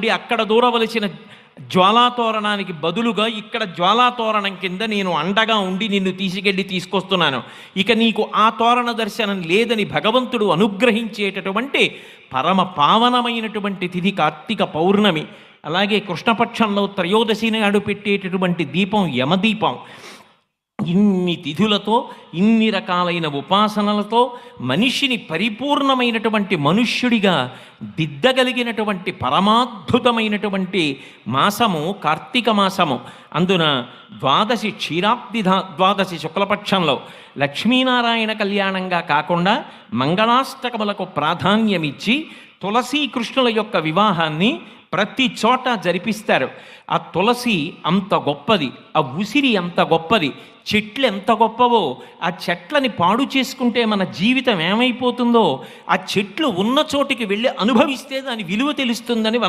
అక్కడ దూరవలసిన జ్వాలాతోరణానికి బదులుగా ఇక్కడ జ్వాలాతోరణం కింద నేను అండగా ఉండి నిన్ను తీసుకొస్తున్నాను. ఇక నీకు ఆ తోరణ దర్శనం లేదని భగవంతుడు అనుగ్రహించేటటువంటి పరమ పావనమైనటువంటి తిథి కార్తీక పౌర్ణమి. అలాగే కృష్ణపక్షంలో త్రయోదశి నాడు పెట్టేటటువంటి దీపం యమదీపం. ఇన్ని తిథులతో, ఇన్ని రకాలైన ఉపాసనలతో మనిషిని పరిపూర్ణమైనటువంటి మనుష్యుడిగా దిద్దగలిగినటువంటి పరమాద్భుతమైనటువంటి మాసము కార్తీక మాసము. అందున ద్వాదశి ద్వాదశి శుక్లపక్షంలో లక్ష్మీనారాయణ కళ్యాణంగా కాకుండా మంగళాష్టకములకు ప్రాధాన్యమిచ్చి తులసీకృష్ణుల యొక్క వివాహాన్ని ప్రతి చోట జరిపిస్తారు. ఆ తులసి అంత గొప్పది, ఆ ఉసిరి అంత గొప్పది, చెట్లు ఎంత గొప్పవో. ఆ చెట్లని పాడు చేసుకుంటే మన జీవితం ఏమైపోతుందో, ఆ చెట్లు ఉన్న చోటికి వెళ్ళి అనుభవిస్తే దాని విలువ తెలుస్తుందని